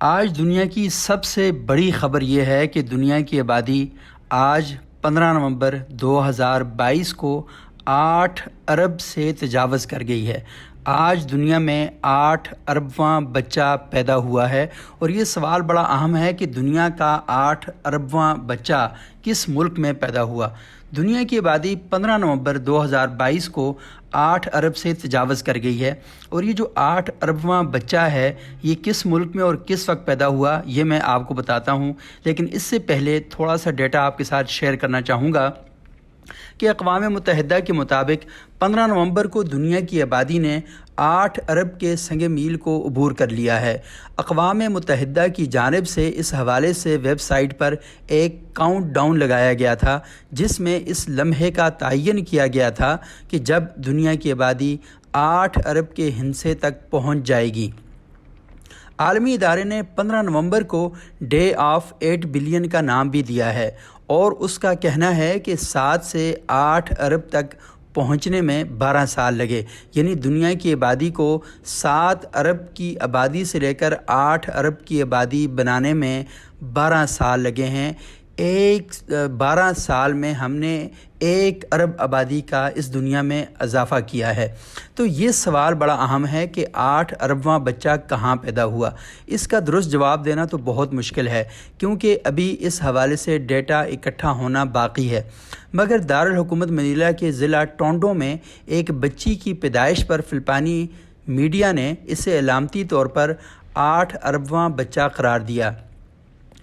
آج دنیا کی سب سے بڑی خبر یہ ہے کہ دنیا کی آبادی آج 15 نومبر 2022 کو 8 ارب سے تجاوز کر گئی ہے۔ آج دنیا میں 8 اربواں بچہ پیدا ہوا ہے، اور یہ سوال بڑا اہم ہے کہ دنیا کا 8 اربواں بچہ کس ملک میں پیدا ہوا۔ دنیا کی آبادی 15 نومبر 2022 کو 8 ارب سے تجاوز کر گئی ہے، اور یہ جو 8 اربواں بچہ ہے یہ کس ملک میں اور کس وقت پیدا ہوا یہ میں آپ کو بتاتا ہوں۔ لیکن اس سے پہلے تھوڑا سا ڈیٹا آپ کے ساتھ شیئر کرنا چاہوں گا کہ اقوام متحدہ کے مطابق 15 نومبر کو دنیا کی آبادی نے 8 ارب کے سنگ میل کو عبور کر لیا ہے۔ اقوام متحدہ کی جانب سے اس حوالے سے ویب سائٹ پر ایک کاؤنٹ ڈاؤن لگایا گیا تھا، جس میں اس لمحے کا تعین کیا گیا تھا کہ جب دنیا کی آبادی 8 ارب کے ہندسے تک پہنچ جائے گی۔ عالمی ادارے نے 15 نومبر کو ڈے آف 8 بلین کا نام بھی دیا ہے، اور اس کا کہنا ہے کہ 7 سے 8 ارب تک پہنچنے میں 12 سال لگے، یعنی دنیا کی آبادی کو 7 ارب کی آبادی سے لے کر 8 ارب کی آبادی بنانے میں 12 سال لگے ہیں۔ 12 سال میں ہم نے 1 ارب آبادی کا اس دنیا میں اضافہ کیا ہے۔ تو یہ سوال بڑا اہم ہے کہ 8 اربواں بچہ کہاں پیدا ہوا۔ اس کا درست جواب دینا تو بہت مشکل ہے، کیونکہ ابھی اس حوالے سے ڈیٹا اکٹھا ہونا باقی ہے، مگر دارالحکومت منیلا کے ضلع ٹونڈو میں ایک بچی کی پیدائش پر فلپائنی میڈیا نے اسے علامتی طور پر 8 اربواں بچہ قرار دیا۔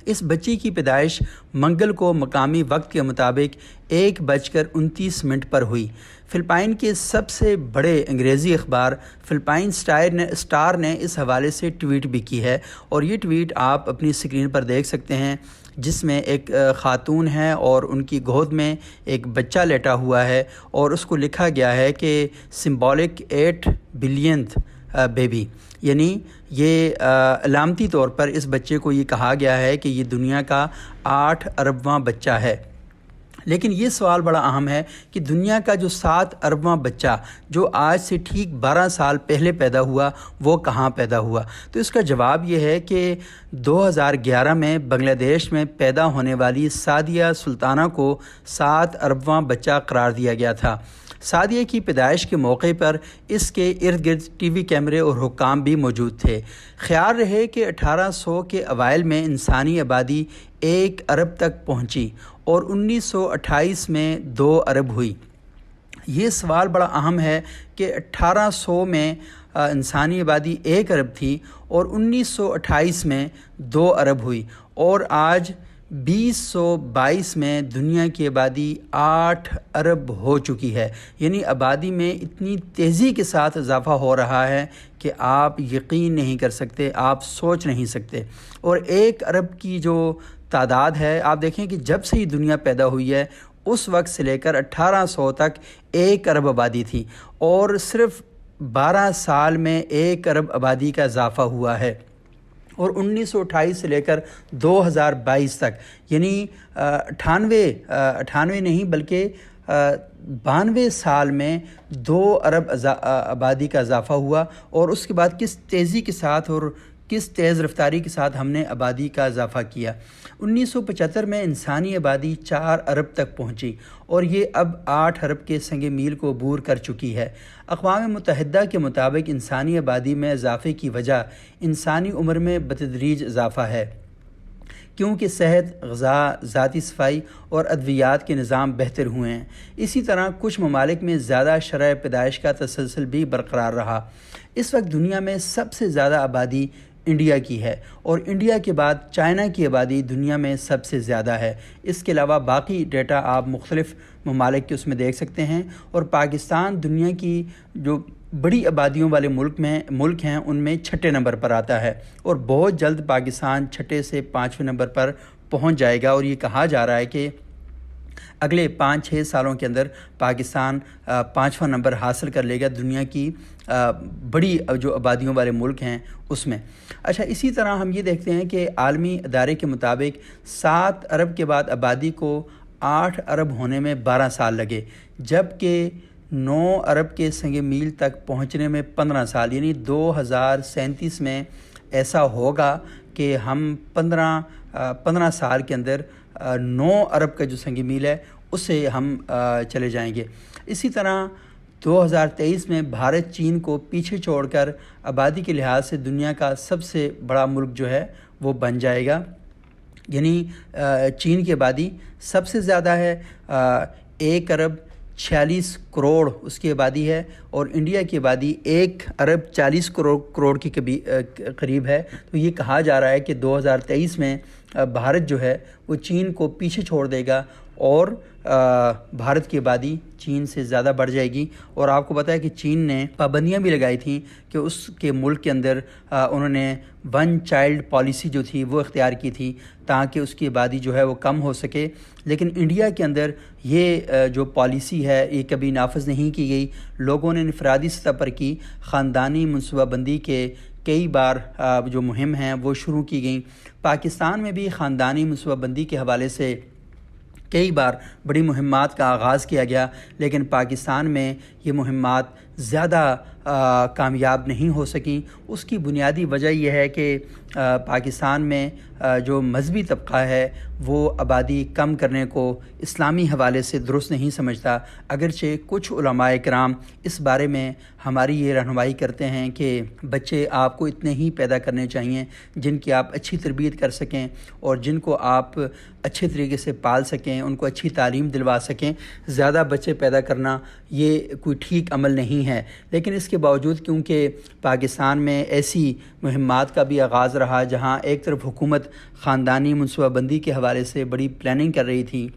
اس بچی کی پیدائش منگل کو مقامی وقت کے مطابق 1:29 پر ہوئی۔ فلپائن کے سب سے بڑے انگریزی اخبار فلپائن اسٹار نے اس حوالے سے ٹویٹ بھی کی ہے، اور یہ ٹویٹ آپ اپنی اسکرین پر دیکھ سکتے ہیں، جس میں ایک خاتون ہے اور ان کی گود میں ایک بچہ لیٹا ہوا ہے، اور اس کو لکھا گیا ہے کہ سمبولک 8 بلینتھ بیبی، یعنی یہ علامتی طور پر اس بچے کو یہ کہا گیا ہے کہ یہ دنیا کا 8 اربواں بچہ ہے۔ لیکن یہ سوال بڑا اہم ہے کہ دنیا کا جو 7 اربواں بچہ جو آج سے ٹھیک 12 سال پہلے پیدا ہوا وہ کہاں پیدا ہوا۔ تو اس کا جواب یہ ہے کہ 2011 میں بنگلہ دیش میں پیدا ہونے والی سعدیہ سلطانہ کو 7 اربواں بچہ قرار دیا گیا تھا۔ سعدیہ کی پیدائش کے موقع پر اس کے ارد گرد ٹی وی کیمرے اور حکام بھی موجود تھے۔ خیال رہے کہ 1800 کے اوائل میں انسانی آبادی 1 ارب تک پہنچی، اور 1928 میں 2 ارب ہوئی۔ یہ سوال بڑا اہم ہے کہ 1800 میں انسانی آبادی 1 ارب تھی، اور 1928 میں 2 ارب ہوئی، اور آج 2022 میں دنیا کی آبادی 8 ارب ہو چکی ہے۔ یعنی آبادی میں اتنی تیزی کے ساتھ اضافہ ہو رہا ہے کہ آپ یقین نہیں کر سکتے، آپ سوچ نہیں سکتے۔ اور 1 ارب کی جو تعداد ہے، آپ دیکھیں کہ جب سے یہ دنیا پیدا ہوئی ہے اس وقت سے لے کر 1800 تک 1 ارب آبادی تھی، اور صرف 12 سال میں 1 ارب آبادی کا اضافہ ہوا ہے، اور 1928 سے لے کر 2022 تک، یعنی 98 نہیں بلکہ 92 سال میں 2 ارب آبادی کا اضافہ ہوا۔ اور اس کے بعد کس تیزی کے ساتھ اور کس تیز رفتاری کے ساتھ ہم نے آبادی کا اضافہ کیا۔ 1975 میں انسانی آبادی 4 ارب تک پہنچی، اور یہ اب 8 ارب کے سنگ میل کو عبور کر چکی ہے۔ اقوام متحدہ کے مطابق انسانی آبادی میں اضافے کی وجہ انسانی عمر میں بتدریج اضافہ ہے، کیونکہ صحت، غذا، ذاتی صفائی اور ادویات کے نظام بہتر ہوئے ہیں۔ اسی طرح کچھ ممالک میں زیادہ شرح پیدائش کا تسلسل بھی برقرار رہا۔ اس وقت دنیا میں سب سے زیادہ آبادی انڈیا کی ہے، اور انڈیا کے بعد چائنا کی آبادی دنیا میں سب سے زیادہ ہے۔ اس کے علاوہ باقی ڈیٹا آپ مختلف ممالک کے اس میں دیکھ سکتے ہیں، اور پاکستان دنیا کی جو بڑی آبادیوں والے ملک ہیں ان میں 6 نمبر پر آتا ہے، اور بہت جلد پاکستان 6 سے 5ویں نمبر پر پہنچ جائے گا، اور یہ کہا جا رہا ہے کہ اگلے 5-6 سالوں کے اندر پاکستان 5واں نمبر حاصل کر لے گا دنیا کی بڑی جو آبادیوں والے ملک ہیں اس میں۔ اچھا، اسی طرح ہم یہ دیکھتے ہیں کہ عالمی ادارے کے مطابق 7 ارب کے بعد آبادی کو 8 ارب ہونے میں 12 سال لگے، جبکہ 9 ارب کے سنگ میل تک پہنچنے میں 15 سال، یعنی 2037 میں ایسا ہوگا کہ ہم 15 سال کے اندر 9 ارب کا جو سنگ میل ہے اسے ہم چلے جائیں گے۔ اسی طرح 2023 میں بھارت چین کو پیچھے چھوڑ کر آبادی کے لحاظ سے دنیا کا سب سے بڑا ملک جو ہے وہ بن جائے گا، یعنی چین کی آبادی سب سے زیادہ ہے، 1 ارب 46 کروڑ اس کی آبادی ہے، اور انڈیا کی آبادی 1 ارب 40 کروڑ کی قریب ہے۔ تو یہ کہا جا رہا ہے کہ 2023 میں بھارت جو ہے وہ چین کو پیچھے چھوڑ دے گا اور بھارت کی آبادی چین سے زیادہ بڑھ جائے گی۔ اور آپ کو پتہ ہے کہ چین نے پابندیاں بھی لگائی تھیں کہ اس کے ملک کے اندر انہوں نے 1 چائلڈ پالیسی جو تھی وہ اختیار کی تھی تاکہ اس کی آبادی جو ہے وہ کم ہو سکے، لیکن انڈیا کے اندر یہ جو پالیسی ہے یہ کبھی نافذ نہیں کی گئی۔ لوگوں نے انفرادی سطح پر کی، خاندانی منصوبہ بندی کے کئی بار جو مہم ہیں وہ شروع کی گئیں۔ پاکستان میں بھی خاندانی منصوبہ بندی کے حوالے سے کئی بار بڑی مہمات کا آغاز کیا گیا، لیکن پاکستان میں یہ مہمات زیادہ کامیاب نہیں ہو سکیں۔ اس کی بنیادی وجہ یہ ہے کہ پاکستان میں جو مذہبی طبقہ ہے وہ آبادی کم کرنے کو اسلامی حوالے سے درست نہیں سمجھتا، اگرچہ کچھ علماء کرام اس بارے میں ہماری یہ رہنمائی کرتے ہیں کہ بچے آپ کو اتنے ہی پیدا کرنے چاہیے جن کی آپ اچھی تربیت کر سکیں اور جن کو آپ اچھے طریقے سے پال سکیں، ان کو اچھی تعلیم دلوا سکیں۔ زیادہ بچے پیدا کرنا یہ کوئی ٹھیک عمل نہیں ہے، لیکن اس کے باوجود کیونکہ پاکستان میں ایسی مہمات کا بھی آغاز رہا جہاں ایک طرف حکومت خاندانی منصوبہ بندی کے حوالے سے بڑی پلاننگ کر رہی تھی،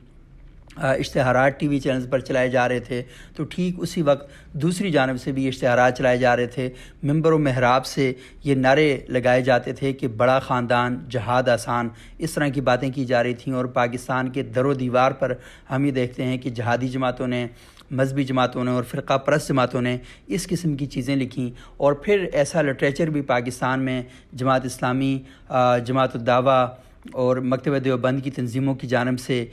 اشتہارات ٹی وی چینلز پر چلائے جا رہے تھے، تو ٹھیک اسی وقت دوسری جانب سے بھی اشتہارات چلائے جا رہے تھے، ممبر و محراب سے یہ نعرے لگائے جاتے تھے کہ بڑا خاندان جہاد آسان، اس طرح کی باتیں کی جا رہی تھیں، اور پاکستان کے در و دیوار پر ہم یہ دیکھتے ہیں کہ جہادی جماعتوں نے، مذہبی جماعتوں نے اور فرقہ پرست جماعتوں نے اس قسم کی چیزیں لکھیں، اور پھر ایسا لٹریچر بھی پاکستان میں جماعت اسلامی، جماعت الدعوہ اور مکتبہ دیوبند کی تنظیموں کی جانب سے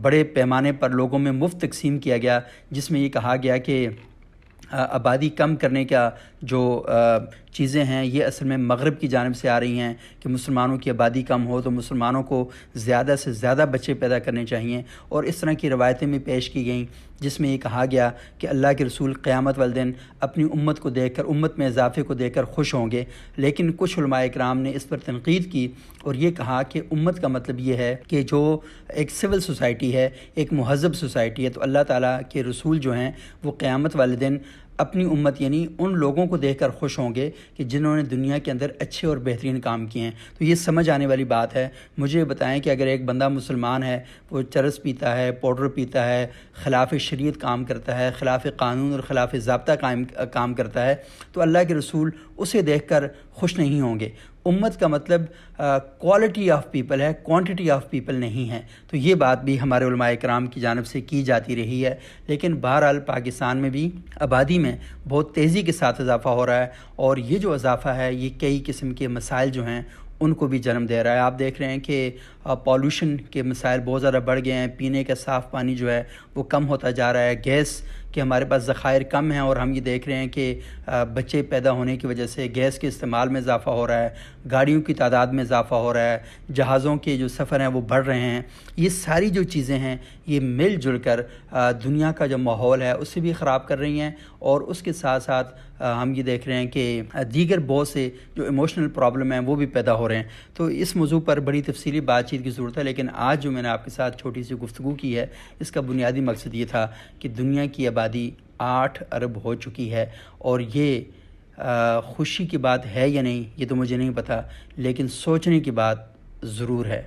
بڑے پیمانے پر لوگوں میں مفت تقسیم کیا گیا، جس میں یہ کہا گیا کہ آبادی کم کرنے کا جو چیزیں ہیں یہ اصل میں مغرب کی جانب سے آ رہی ہیں کہ مسلمانوں کی آبادی کم ہو تو مسلمانوں کو زیادہ سے زیادہ بچے پیدا کرنے چاہیے، اور اس طرح کی روایتیں بھی پیش کی گئیں جس میں یہ کہا گیا کہ اللہ کے رسول قیامت والے دن اپنی امت کو دیکھ کر، امت میں اضافے کو دیکھ کر خوش ہوں گے۔ لیکن کچھ علماء کرام نے اس پر تنقید کی اور یہ کہا کہ امت کا مطلب یہ ہے کہ جو ایک سول سوسائٹی ہے، ایک مہذب سوسائٹی ہے، تو اللہ تعالیٰ کے رسول جو ہیں وہ قیامت والے دن اپنی امت یعنی ان لوگوں کو دیکھ کر خوش ہوں گے کہ جنہوں نے دنیا کے اندر اچھے اور بہترین کام کیے ہیں۔ تو یہ سمجھ آنے والی بات ہے۔ مجھے بتائیں کہ اگر ایک بندہ مسلمان ہے، وہ چرس پیتا ہے، پاؤڈر پیتا ہے، خلاف شریعت کام کرتا ہے، خلاف قانون اور خلاف ضابطہ کام کرتا ہے، تو اللہ کے رسول اسے دیکھ کر خوش نہیں ہوں گے۔ امت کا مطلب کوالٹی آف پیپل ہے، کوانٹٹی آف پیپل نہیں ہے۔ تو یہ بات بھی ہمارے علماء کرام کی جانب سے کی جاتی رہی ہے، لیکن بہرحال پاکستان میں بھی آبادی میں بہت تیزی کے ساتھ اضافہ ہو رہا ہے، اور یہ جو اضافہ ہے یہ کئی قسم کے مسائل جو ہیں ان کو بھی جنم دے رہا ہے۔ آپ دیکھ رہے ہیں کہ پالوشن کے مسائل بہت زیادہ بڑھ گئے ہیں، پینے کا صاف پانی جو ہے وہ کم ہوتا جا رہا ہے، گیس کہ ہمارے پاس ذخائر کم ہیں، اور ہم یہ دیکھ رہے ہیں کہ بچے پیدا ہونے کی وجہ سے گیس کے استعمال میں اضافہ ہو رہا ہے، گاڑیوں کی تعداد میں اضافہ ہو رہا ہے، جہازوں کے جو سفر ہیں وہ بڑھ رہے ہیں۔ یہ ساری جو چیزیں ہیں یہ مل جل کر دنیا کا جو ماحول ہے اسے بھی خراب کر رہی ہیں، اور اس کے ساتھ ساتھ ہم یہ دیکھ رہے ہیں کہ دیگر بہت سے جو ایموشنل پرابلم ہیں وہ بھی پیدا ہو رہے ہیں۔ تو اس موضوع پر بڑی تفصیلی بات چیت کی ضرورت ہے، لیکن آج جو میں نے آپ کے ساتھ چھوٹی سی گفتگو کی ہے اس کا بنیادی مقصد یہ تھا کہ دنیا کی آبادی 8 ارب ہو چکی ہے، اور یہ خوشی کی بات ہے یا نہیں یہ تو مجھے نہیں پتہ، لیکن سوچنے کی بات ضرور ہے۔